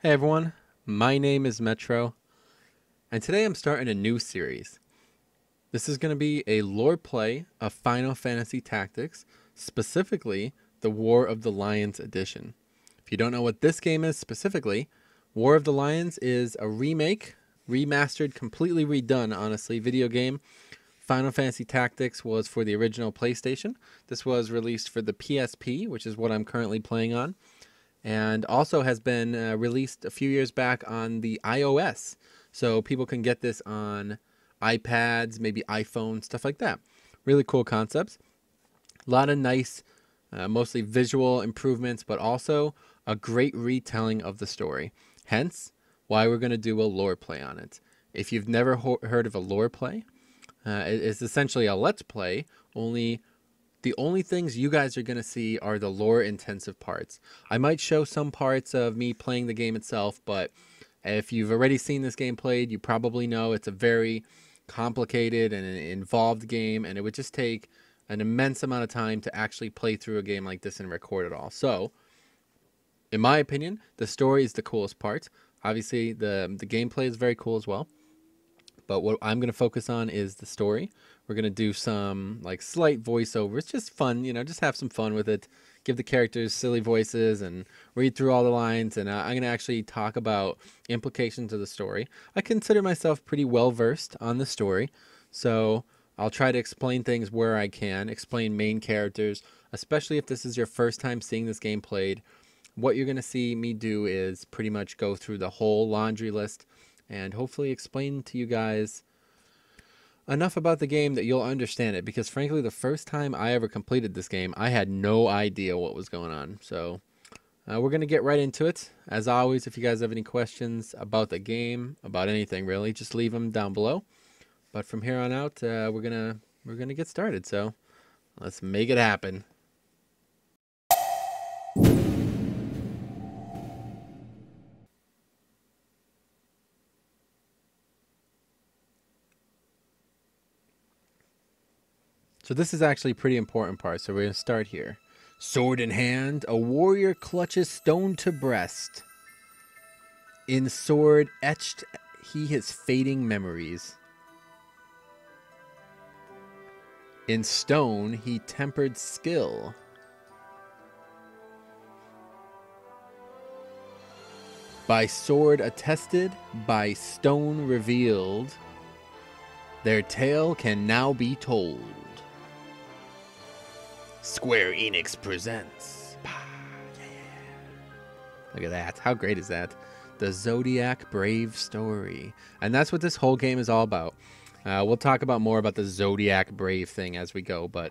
Hey everyone, my name is Metro, and today I'm starting a new series. This is going to be a lore play of Final Fantasy Tactics, specifically the War of the Lions edition. If you don't know what this game is specifically, War of the Lions is a remake, remastered, completely redone, honestly, video game. Final Fantasy Tactics was for the original PlayStation. This was released for the PSP, which is what I'm currently playing on, and also has been released a few years back on the iOS. So people can get this on iPads, maybe iPhones, stuff like that. Really cool concepts. A lot of nice, mostly visual improvements, but also a great retelling of the story. Hence, why we're going to do a lore play on it. If you've never heard of a lore play, it's essentially a let's play, only the only things you guys are going to see are the lore intensive parts. I might show some parts of me playing the game itself, but if you've already seen this game played, you probably know it's a very complicated and involved game, and it would just take an immense amount of time to actually play through a game like this and record it all. So, in my opinion, the story is the coolest part. Obviously, the gameplay is very cool as well. But what I'm going to focus on is the story. We're going to do some like slight voiceovers, just fun, just have some fun with it. Give the characters silly voices and read through all the lines. And I'm going to actually talk about implications of the story. I consider myself pretty well versed on the story. So I'll try to explain things where I can, explain main characters, especially if this is your first time seeing this game played. What you're going to see me do is pretty much go through the whole laundry list and hopefully explain to you guys enough about the game that you'll understand it. Because frankly, the first time I ever completed this game, I had no idea what was going on. So we're going to get right into it. As always, if you guys have any questions about the game, about anything really, just leave them down below. But from here on out, we're gonna get started. So let's make it happen. So this is actually a pretty important part, so we're going to start here. Sword in hand, a warrior clutches stone to breast. In sword etched he his fading memories. In stone he tempered skill. By sword attested, by stone revealed, their tale can now be told. Square Enix presents. Look at that. How great is that? The Zodiac Brave story. And that's what this whole game is all about. We'll talk about more about the Zodiac Brave thing as we go. But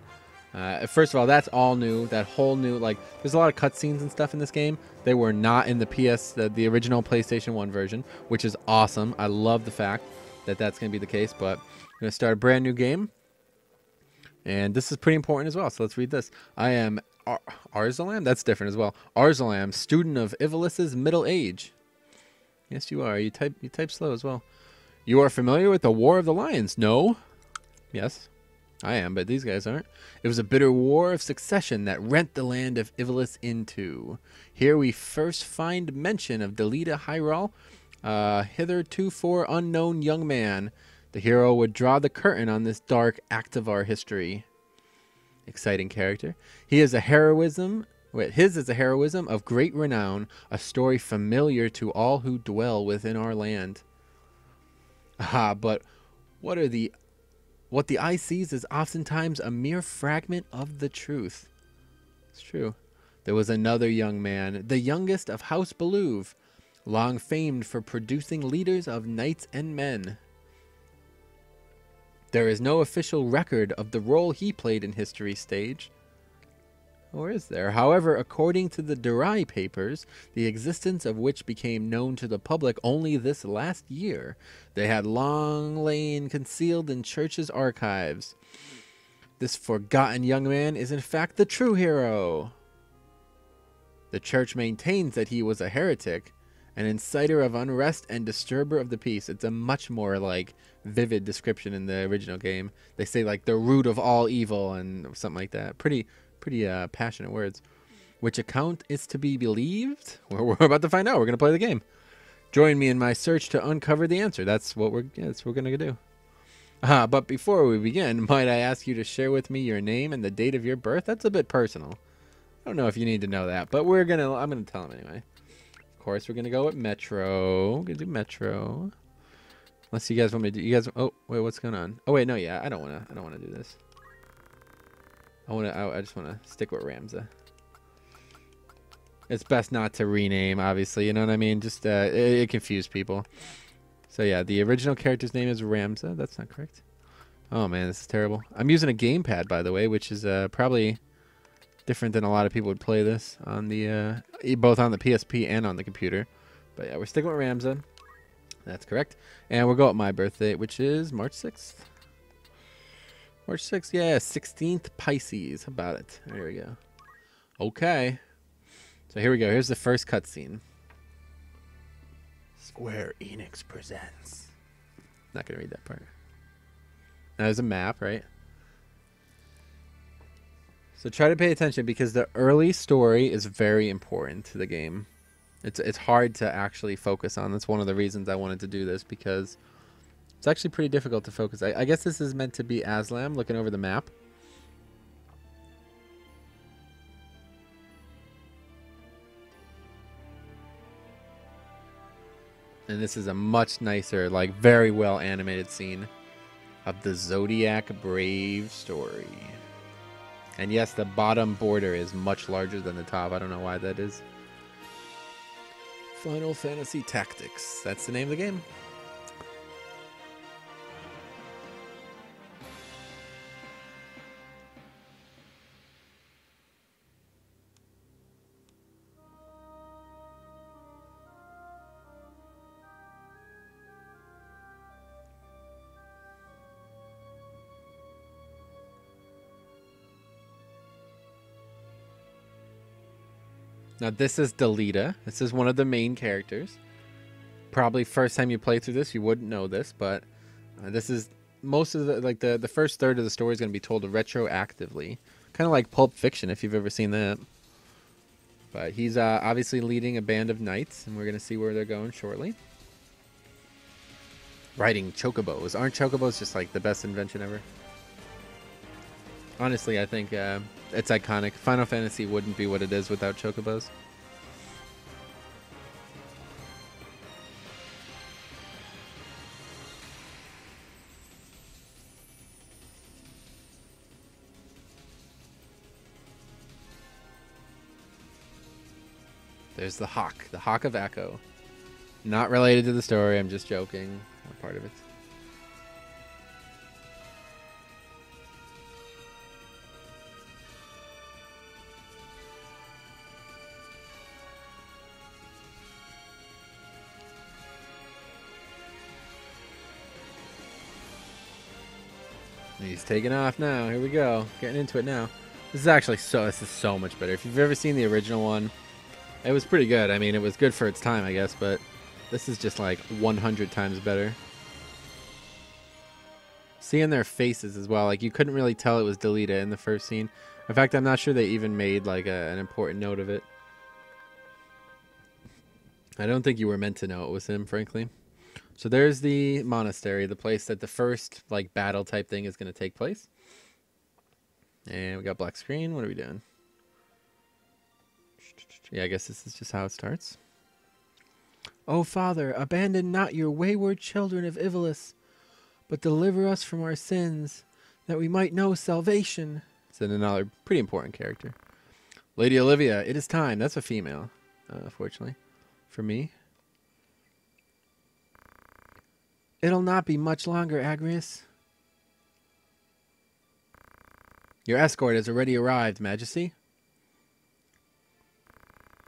first of all, that's all new. That whole new, there's a lot of cutscenes and stuff in this game. They were not in the original PlayStation 1 version, which is awesome. I love the fact that that's going to be the case. But I'm going to start a brand new game. And this is pretty important as well, so let's read this. I am Arzalam? That's different as well. Arzalam, student of Ivalice's middle age. Yes, you are. You type slow as well. You are familiar with the War of the Lions? No? Yes, I am, but these guys aren't. It was a bitter war of succession that rent the land of Ivalice in two. Here we first find mention of Delita Hyrule, hitherto unknown young man. The hero would draw the curtain on this dark act of our history. Exciting character. His is a heroism of great renown, a story familiar to all who dwell within our land. But what the eye sees is oftentimes a mere fragment of the truth. It's true. There was another young man, the youngest of House Beluve, long famed for producing leaders of knights and men. There is no official record of the role he played in history's stage. Or is there? However, according to the Durai papers, the existence of which became known to the public only this last year, they had long lain concealed in church's archives. This forgotten young man is in fact the true hero. The church maintains that he was a heretic, an inciter of unrest and disturber of the peace. It's a much more vivid description in the original game. They say the root of all evil and something like that. Pretty passionate words. Which account is to be believed? We're about to find out. We're going to play the game. Join me in my search to uncover the answer. That's what we're gonna do. But before we begin, might I ask you to share with me your name and the date of your birth? That's a bit personal. I don't know if you need to know that, but I'm gonna tell him anyway. Of course, we're gonna go with Metro. We're gonna do Metro. Unless you guys want me to do, oh wait, what's going on? Oh wait, no, yeah, I don't wanna do this. I just wanna stick with Ramza. It's best not to rename, obviously, you know what I mean? Just it confused people. So yeah, the original character's name is Ramza. That's not correct. Oh man, this is terrible. I'm using a gamepad, by the way, which is probably different than a lot of people would play this on the both on the PSP and on the computer. But yeah, we're sticking with Ramza. That's correct. And we'll go with my birthday, which is March 6th. March 6th, yeah, 16th Pisces. How about it? There we go. Okay. So here we go. Here's the first cutscene. Square Enix presents. Not going to read that part. Now there's a map, right? So try to pay attention because the early story is very important to the game. It's hard to actually focus on. That's one of the reasons I wanted to do this, because it's actually pretty difficult to focus. I guess this is meant to be Aslam looking over the map. And this is a much nicer, like very well animated scene of the Zodiac Brave story. And yes, the bottom border is much larger than the top. I don't know why that is. Final Fantasy Tactics. That's the name of the game. Now this is Delita. This is one of the main characters. Probably first time you play through this, you wouldn't know this, but this is most of the first third of the story is going to be told retroactively, kind of like Pulp Fiction if you've ever seen that. But he's obviously leading a band of knights, and we're going to see where they're going shortly. Riding chocobos. Aren't chocobos just like the best invention ever? Honestly, I think it's iconic. Final Fantasy wouldn't be what it is without chocobos. There's the Hawk of Echo. Not related to the story, I'm just joking. Not part of it. He's taking off now. Here we go. Getting into it now. This is so much better. If you've ever seen the original one, it was pretty good. I mean, it was good for its time, I guess, but this is just like 100 times better. Seeing their faces as well, like you couldn't really tell it was Delita in the first scene. In fact, I'm not sure they even made like an important note of it. I don't think you were meant to know it was him, frankly. So there's the monastery, the place that the first like battle type thing is going to take place. And we got black screen. What are we doing? Yeah, I guess this is just how it starts. O Father, abandon not your wayward children of Ivalice, but deliver us from our sins, that we might know salvation. It's another pretty important character. Lady Olivia, it is time. That's a female, fortunately, for me. It'll not be much longer, Agrius. Your escort has already arrived, Majesty.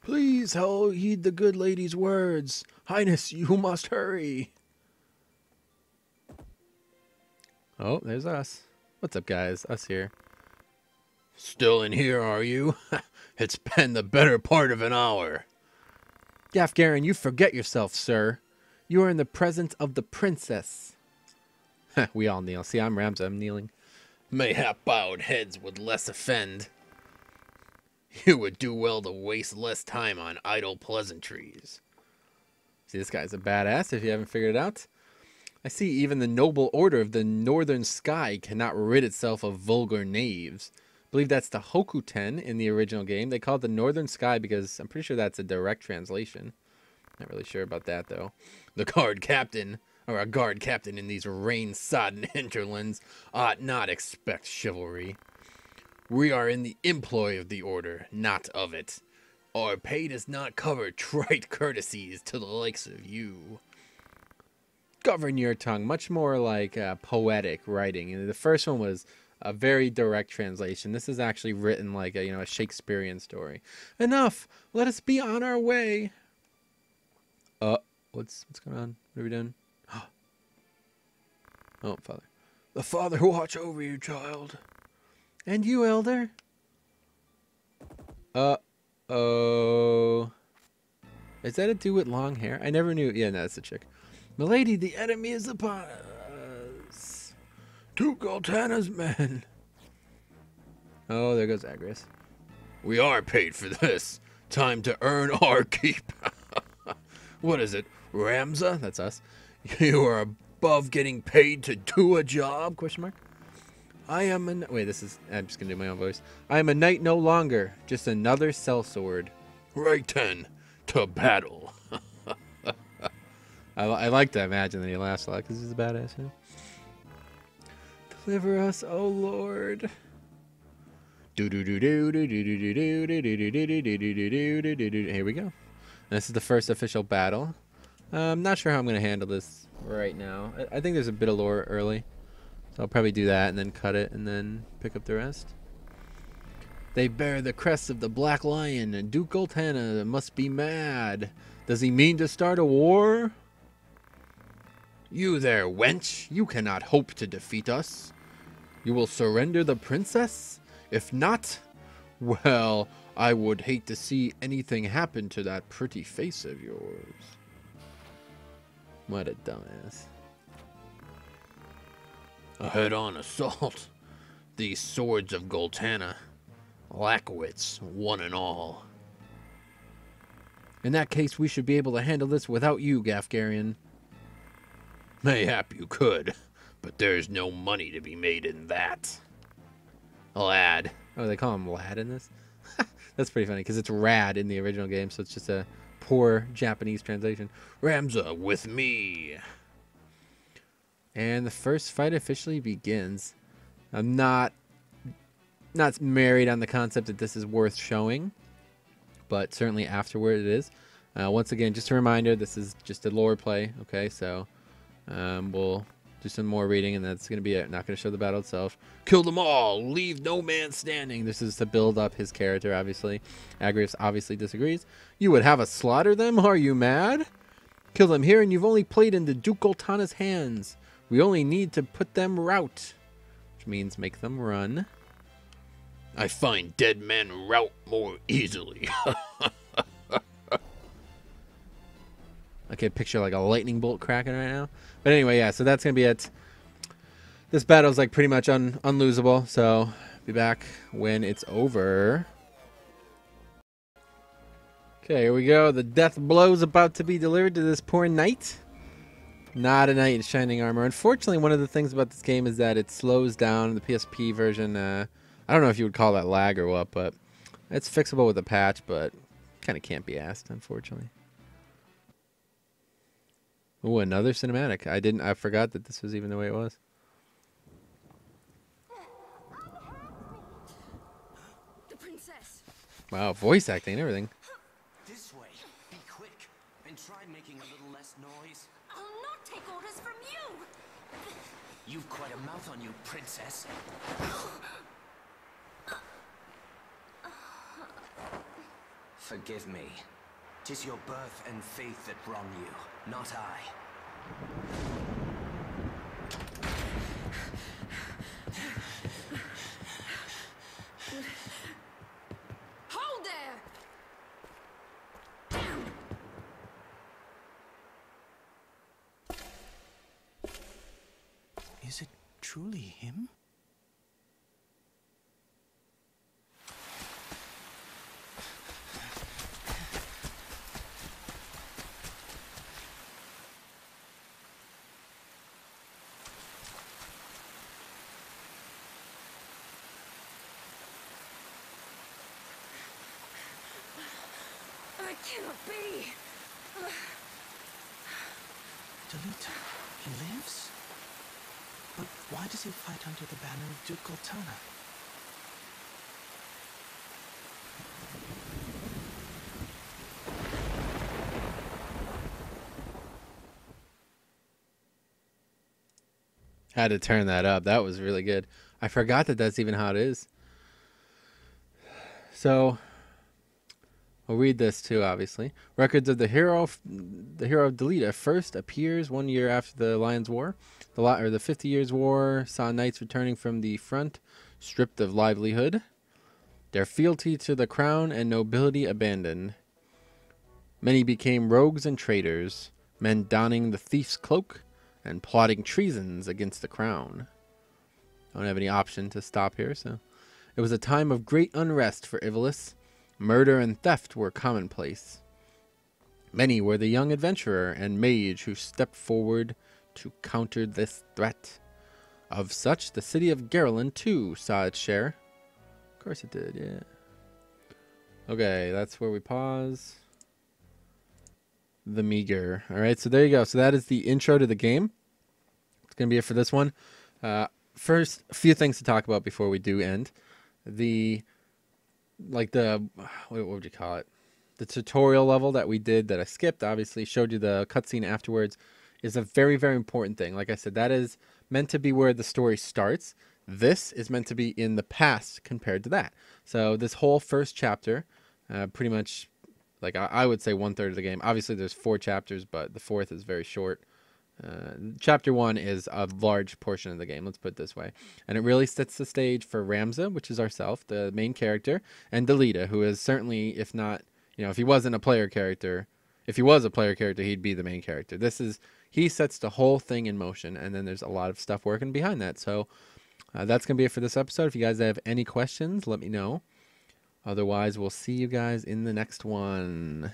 Please heed the good lady's words. Highness, you must hurry. Oh, there's us. What's up, guys? Us here. Still in here, are you? It's been the better part of an hour. Gafgarin, you forget yourself, sir. You are in the presence of the princess. We all kneel. See, I'm Ramza. I'm kneeling. Mayhap bowed heads would less offend. You would do well to waste less time on idle pleasantries. See, this guy's a badass if you haven't figured it out. I see even the noble order of the northern sky cannot rid itself of vulgar knaves. I believe that's the Hokuten in the original game. They call it the northern sky because I'm pretty sure that's a direct translation. Not really sure about that, though. The guard captain, or a guard captain in these rain-sodden hinterlands, ought not expect chivalry. We are in the employ of the order, not of it. Our pay does not cover trite courtesies to the likes of you. Govern your tongue, much more like poetic writing. And the first one was a very direct translation. This is actually written like a Shakespearean story. Enough! Let us be on our way. What's going on? What are we doing? Oh, Father. The Father watch over you, child. And you, Elder? Oh. Is that a dude with long hair? I never knew. Yeah, no, that's a chick. Milady, the enemy is upon us. To Goltana's men. Oh, there goes Agrias. We are paid for this. Time to earn our keep. What is it? Ramza? That's us. You are above getting paid to do a job? Question mark. I am an... Wait, I'm just going to do my own voice. I am a knight no longer. Just another sellsword. Right then. To battle. I like to imagine that he laughs a lot because he's a badass. Yeah? Deliver us, oh Lord. Here we go. This is the first official battle. I'm not sure how I'm going to handle this right now. I think there's a bit of lore early. So I'll probably do that and then cut it and then pick up the rest. They bear the crest of the Black Lion, and Duke Goltana must be mad. Does he mean to start a war? You there, wench. You cannot hope to defeat us. You will surrender the princess? If not, well, I would hate to see anything happen to that pretty face of yours. What a dumbass. A head-on assault. These swords of Goltana. Lackwits, one and all. In that case, we should be able to handle this without you, Gafgarian. Mayhap you could, but there's no money to be made in that. Lad. Oh, they call him Lad in this? That's pretty funny, because it's Rad in the original game, so it's just a poor Japanese translation. Ramza, with me. And the first fight officially begins. I'm not married on the concept that this is worth showing, but certainly afterward it is. Once again, just a reminder, this is just a lore play, okay? So we'll do some more reading, and that's going to be it. Not going to show the battle itself. Kill them all! Leave no man standing! This is to build up his character, obviously. Agrias obviously disagrees. You would have us slaughter them? Are you mad? Kill them here, and you've only played into Duke Goltana's hands. We only need to put them rout, which means make them run. I find dead men rout more easily. I can picture like a lightning bolt cracking right now. But anyway, yeah, so that's going to be it. This battle's like pretty much unlosable, so be back when it's over. Okay, here we go. The death blow's about to be delivered to this poor knight. Not a knight in shining armor. Unfortunately, one of the things about this game is that it slows down. The PSP version, I don't know if you would call that lag or what, but it's fixable with a patch, but kind of can't be asked, unfortunately. Ooh, another cinematic. I forgot that this was even the way it was. The princess. Wow, voice acting and everything. This way. Be quick. And try making a little less noise. I'll not take orders from you. You've quite a mouth on you, princess. Forgive me. 'Tis your birth and faith that wrong you, not I. Hold there. Is it truly him? It cannot be. Delita, he lives? But why does he fight under the banner of Duke Goltana? Had to turn that up. That was really good. I forgot that that's even how it is. So, we'll read this too, obviously. Records of the hero of Delita first appears 1 year after the Lions War. The 50 Years' War saw knights returning from the front, stripped of livelihood, their fealty to the crown and nobility abandoned. Many became rogues and traitors, men donning the thief's cloak and plotting treasons against the crown. Don't have any option to stop here, so. It was a time of great unrest for Ivalice. Murder and theft were commonplace. Many were the young adventurer and mage who stepped forward to counter this threat. Of such, the city of Garland, too, saw its share. Of course it did, yeah. Okay, that's where we pause. The meager. All right, so there you go. So that is the intro to the game. It's going to be it for this one. First, a few things to talk about before we do end. What would you call it? The tutorial level that we did that I skipped, obviously showed you the cutscene afterwards, is a very, very important thing. Like I said, that is meant to be where the story starts. This is meant to be in the past compared to that. So this whole first chapter, pretty much, like I would say 1/3 of the game. Obviously, there's 4 chapters, but the 4th is very short. Chapter 1 is a large portion of the game, let's put it this way. And it really sets the stage for Ramza, which is ourself, the main character, and Delita, who is certainly, if not, if he wasn't a player character, if he was a player character, he'd be the main character. He sets the whole thing in motion, and then there's a lot of stuff working behind that. So that's going to be it for this episode. If you guys have any questions, let me know. Otherwise, we'll see you guys in the next one.